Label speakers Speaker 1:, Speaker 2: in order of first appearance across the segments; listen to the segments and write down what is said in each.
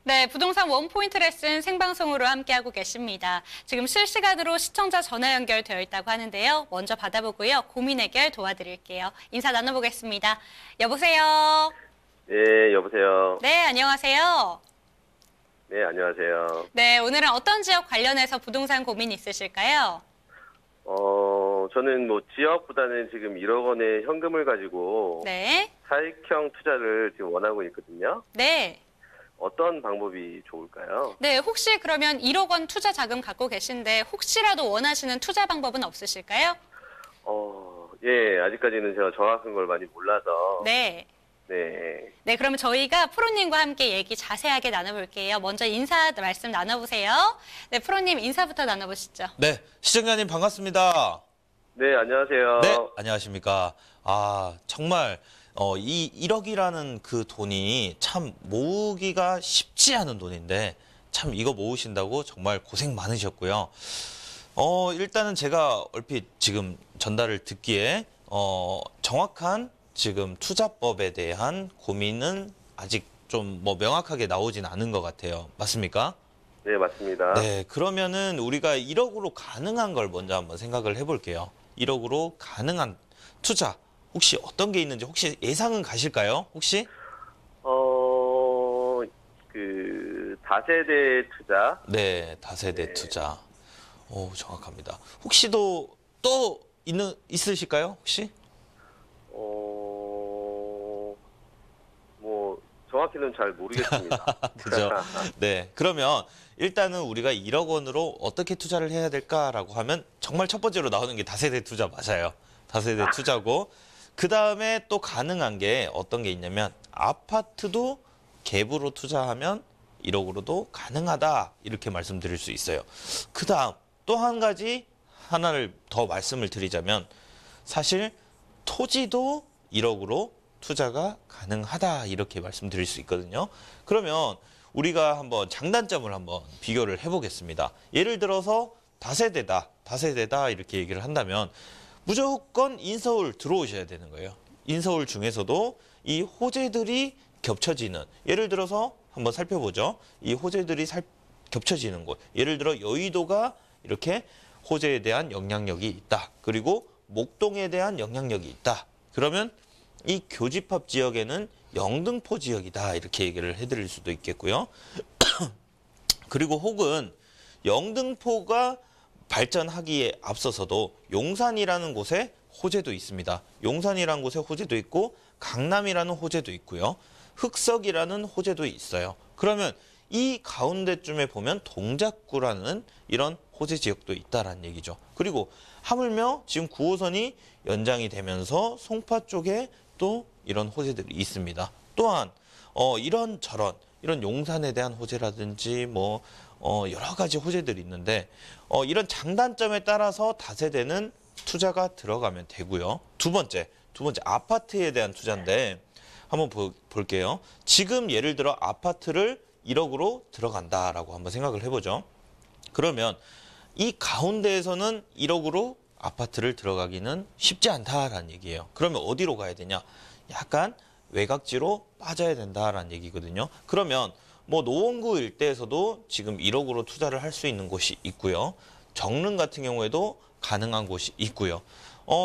Speaker 1: 네, 부동산 원포인트 레슨 생방송으로 함께하고 계십니다. 지금 실시간으로 시청자 전화 연결되어 있다고 하는데요. 먼저 받아보고요. 고민 해결 도와드릴게요. 인사 나눠보겠습니다. 여보세요?
Speaker 2: 네, 여보세요.
Speaker 1: 네, 안녕하세요.
Speaker 2: 네, 안녕하세요.
Speaker 1: 네, 오늘은 어떤 지역 관련해서 부동산 고민 있으실까요?
Speaker 2: 저는 뭐 지역보다는 지금 1억 원의 현금을 가지고
Speaker 1: 네,
Speaker 2: 사익형 투자를 지금 원하고 있거든요.
Speaker 1: 네.
Speaker 2: 어떤 방법이 좋을까요?
Speaker 1: 네, 혹시 그러면 1억 원 투자 자금 갖고 계신데 혹시라도 원하시는 투자 방법은 없으실까요?
Speaker 2: 예, 아직까지는 제가 정확한 걸 많이 몰라서.
Speaker 1: 네.
Speaker 2: 네.
Speaker 1: 네, 그러면 저희가 프로님과 함께 얘기 자세하게 나눠볼게요. 먼저 인사 말씀 나눠보세요. 네, 프로님 인사부터 나눠보시죠.
Speaker 3: 네, 시청자님 반갑습니다.
Speaker 2: 네, 안녕하세요.
Speaker 3: 네, 안녕하십니까. 정말 이 1억이라는 그 돈이 참 모으기가 쉽지 않은 돈인데 참 이거 모으신다고 정말 고생 많으셨고요. 일단은 제가 얼핏 지금 전달을 듣기에 정확한 지금 투자법에 대한 고민은 아직 좀 뭐 명확하게 나오진 않은 것 같아요. 맞습니까?
Speaker 2: 네, 맞습니다.
Speaker 3: 네, 그러면은 우리가 1억으로 가능한 걸 먼저 한번 생각을 해볼게요. 1억으로 가능한 투자 혹시 어떤 게 있는지 혹시 예상은 가실까요? 혹시?
Speaker 2: 다세대 투자.
Speaker 3: 네, 다세대
Speaker 2: 네.
Speaker 3: 투자. 오, 정확합니다. 혹시 또 있으실까요? 혹시?
Speaker 2: 뭐, 정확히는 잘 모르겠습니다.
Speaker 3: 그죠? 네. 그러면 일단은 우리가 1억 원으로 어떻게 투자를 해야 될까라고 하면 정말 첫 번째로 나오는 게 다세대 투자 맞아요. 다세대 투자고 그 다음에 또 가능한 게 어떤 게 있냐면 아파트도 갭으로 투자하면 1억으로도 가능하다 이렇게 말씀드릴 수 있어요. 그 다음 또 한 가지 하나를 더 말씀을 드리자면 사실 토지도 1억으로 투자가 가능하다 이렇게 말씀드릴 수 있거든요. 그러면 우리가 한번 장단점을 한번 비교를 해보겠습니다. 예를 들어서 다세대다 이렇게 얘기를 한다면 무조건 인서울 들어오셔야 되는 거예요. 인서울 중에서도 이 호재들이 겹쳐지는 예를 들어서 한번 살펴보죠. 이 호재들이 겹쳐지는 곳 예를 들어 여의도가 이렇게 호재에 대한 영향력이 있다. 그리고 목동에 대한 영향력이 있다. 그러면 이 교집합 지역에는 영등포 지역이다 이렇게 얘기를 해드릴 수도 있겠고요. 그리고 혹은 영등포가 발전하기에 앞서서도 용산이라는 곳에 호재도 있습니다. 용산이라는 곳에 호재도 있고 강남이라는 호재도 있고요. 흑석이라는 호재도 있어요. 그러면 이 가운데쯤에 보면 동작구라는 이런 호재 지역도 있다라는 얘기죠. 그리고 하물며 지금 9호선이 연장이 되면서 송파 쪽에 또 이런 호재들이 있습니다. 또한 이런저런 이런 용산에 대한 호재라든지 뭐 여러 가지 호재들이 있는데 이런 장단점에 따라서 다세대는 투자가 들어가면 되고요. 두 번째 아파트에 대한 투자인데 한번 볼게요. 지금 예를 들어 아파트를 1억으로 들어간다라고 한번 생각을 해보죠. 그러면 이 가운데에서는 1억으로 아파트를 들어가기는 쉽지 않다라는 얘기예요. 그러면 어디로 가야 되냐? 약간 외곽지로 빠져야 된다라는 얘기거든요. 그러면 뭐 노원구 일대에서도 지금 1억으로 투자를 할 수 있는 곳이 있고요. 정릉 같은 경우에도 가능한 곳이 있고요.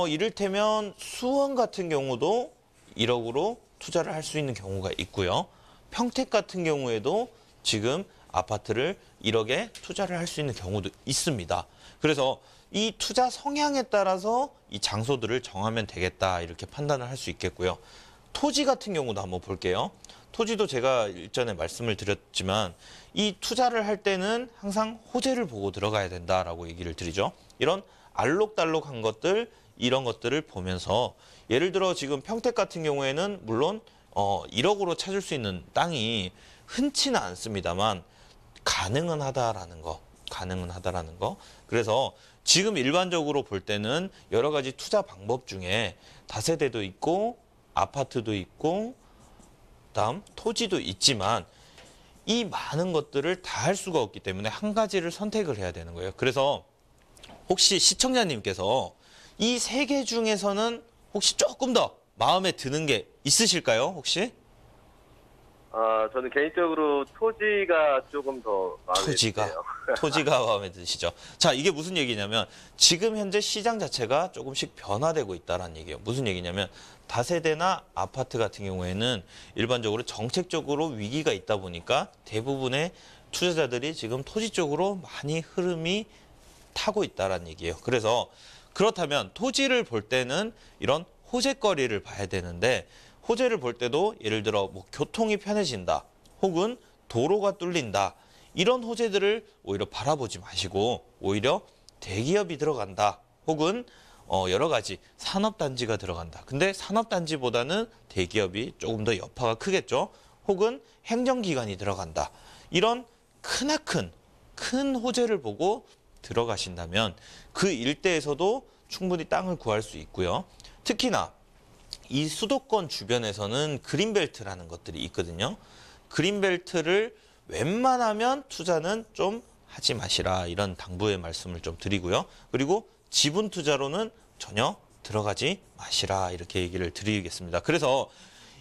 Speaker 3: 이를테면 수원 같은 경우도 1억으로 투자를 할 수 있는 경우가 있고요. 평택 같은 경우에도 지금 아파트를 1억에 투자를 할 수 있는 경우도 있습니다. 그래서 이 투자 성향에 따라서 이 장소들을 정하면 되겠다 이렇게 판단을 할 수 있겠고요. 토지 같은 경우도 한번 볼게요. 토지도 제가 일전에 말씀을 드렸지만 이 투자를 할 때는 항상 호재를 보고 들어가야 된다라고 얘기를 드리죠. 이런 알록달록한 것들 이런 것들을 보면서 예를 들어 지금 평택 같은 경우에는 물론 1억으로 찾을 수 있는 땅이 흔치는 않습니다만 가능은 하다라는 거. 그래서 지금 일반적으로 볼 때는 여러 가지 투자 방법 중에 다세대도 있고 아파트도 있고 그다음 토지도 있지만 이 많은 것들을 다 할 수가 없기 때문에 한 가지를 선택을 해야 되는 거예요. 그래서 혹시 시청자님께서 이 세 개 중에서는 혹시 조금 더 마음에 드는 게 있으실까요? 혹시?
Speaker 2: 저는 개인적으로 토지가 조금 더 마음에
Speaker 3: 토지가
Speaker 2: 드네요.
Speaker 3: 토지가 마음에 드시죠. 자, 이게 무슨 얘기냐면 지금 현재 시장 자체가 조금씩 변화되고 있다는 얘기예요. 무슨 얘기냐면 다세대나 아파트 같은 경우에는 일반적으로 정책적으로 위기가 있다 보니까 대부분의 투자자들이 지금 토지 쪽으로 많이 흐름이 타고 있다는 얘기예요. 그래서 그렇다면 토지를 볼 때는 이런 호재거리를 봐야 되는데 호재를 볼 때도 예를 들어 뭐 교통이 편해진다 혹은 도로가 뚫린다 이런 호재들을 오히려 바라보지 마시고 오히려 대기업이 들어간다 혹은 여러 가지 산업단지가 들어간다. 근데 산업단지보다는 대기업이 조금 더 여파가 크겠죠. 혹은 행정기관이 들어간다. 이런 크나큰 큰 호재를 보고 들어가신다면 그 일대에서도 충분히 땅을 구할 수 있고요. 특히나 이 수도권 주변에서는 그린벨트라는 것들이 있거든요. 그린벨트를 웬만하면 투자는 좀 하지 마시라 이런 당부의 말씀을 좀 드리고요. 그리고 지분 투자로는 전혀 들어가지 마시라 이렇게 얘기를 드리겠습니다. 그래서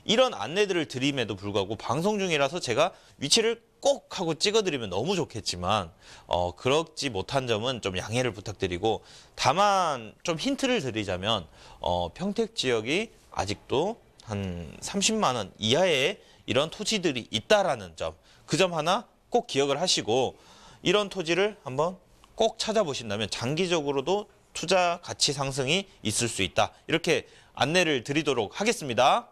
Speaker 3: 이런 안내들을 드림에도 불구하고 방송 중이라서 제가 위치를 꼭 하고 찍어드리면 너무 좋겠지만 그렇지 못한 점은 좀 양해를 부탁드리고 다만 좀 힌트를 드리자면 평택 지역이 아직도 한 30만 원 이하의 이런 토지들이 있다라는 점, 그 점 하나 꼭 기억을 하시고 이런 토지를 한번 꼭 찾아보신다면 장기적으로도 투자 가치 상승이 있을 수 있다. 이렇게 안내를 드리도록 하겠습니다.